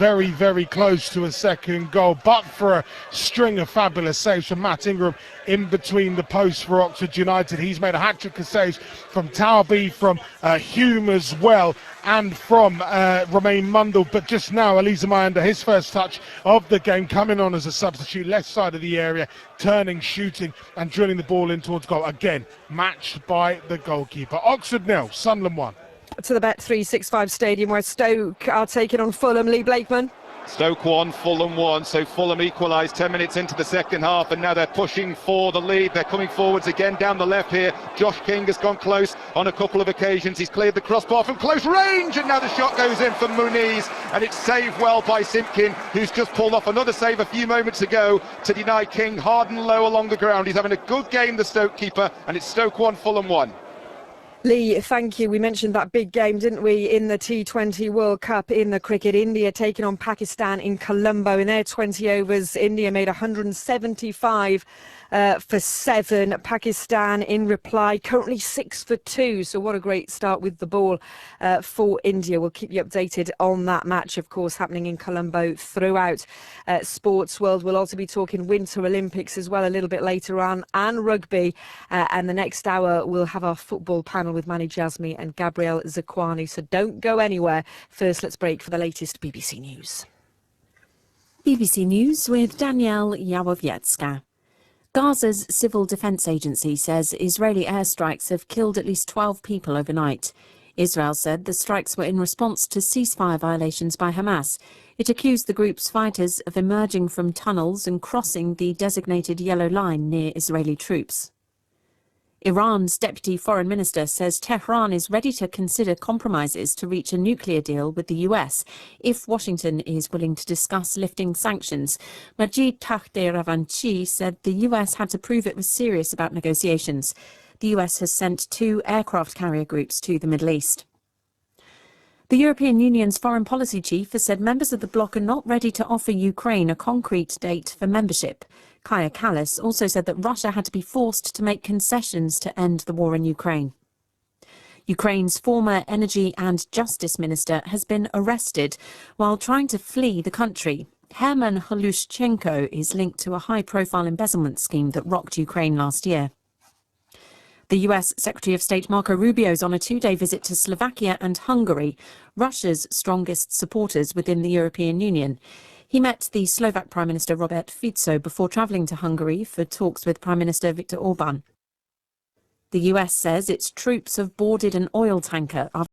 Very, very close to a second goal, but for a string of fabulous saves from Matt Ingram in between the posts for Oxford United. He's made a hat-trick of saves from Towby, from Hume as well, and from Romain Mundle. But just now, Eliza Mayanda, his first touch of the game, coming on as a substitute, left side of the area, turning, shooting, and drilling the ball in towards goal. Again, matched by the goalkeeper. Oxford 0, Sunderland 1. To the Bet365 stadium where Stoke are taking on Fulham. Lee Blakeman. Stoke 1, Fulham 1, so Fulham equalised 10 minutes into the second half, and now they're pushing for the lead. They're coming forwards again down the left here. Josh King has gone close on a couple of occasions. He's cleared the crossbar from close range, and now the shot goes in from Muniz, and it's saved well by Simpkin, who's just pulled off another save a few moments ago to deny King hard and low along the ground. He's having a good game, the Stoke keeper, and it's Stoke 1, Fulham 1. Lee, thank you. We mentioned that big game, didn't we, in the T20 World Cup in the cricket. India taking on Pakistan in Colombo. In their 20 overs, India made 175 for 7. Pakistan in reply, currently 6 for 2. So what a great start with the ball for India. We'll keep you updated on that match, of course, happening in Colombo throughout sports world. We'll also be talking Winter Olympics as well a little bit later on, and rugby. And the next hour, we'll have our football panel with Mani Jasmi and Gabriel Zakwani. So don't go anywhere. First, let's break for the latest BBC News. BBC News with Danielle Yawowiecka. Gaza's Civil Defense Agency says Israeli airstrikes have killed at least 12 people overnight. Israel said the strikes were in response to ceasefire violations by Hamas. It accused the group's fighters of emerging from tunnels and crossing the designated yellow line near Israeli troops. Iran's deputy foreign minister says Tehran is ready to consider compromises to reach a nuclear deal with the US if Washington is willing to discuss lifting sanctions. Majid Ravanchi said the US had to prove it was serious about negotiations. The US has sent 2 aircraft carrier groups to the Middle East. The European Union's foreign policy chief has said members of the bloc are not ready to offer Ukraine a concrete date for membership. Kaja Kallas also said that Russia had to be forced to make concessions to end the war in Ukraine. Ukraine's former energy and justice minister has been arrested while trying to flee the country. Herman Hlushchenko is linked to a high-profile embezzlement scheme that rocked Ukraine last year. The US Secretary of State Marco Rubio is on a 2-day visit to Slovakia and Hungary, Russia's strongest supporters within the European Union. He met the Slovak Prime Minister Robert Fico before travelling to Hungary for talks with Prime Minister Viktor Orbán. The US says its troops have boarded an oil tanker after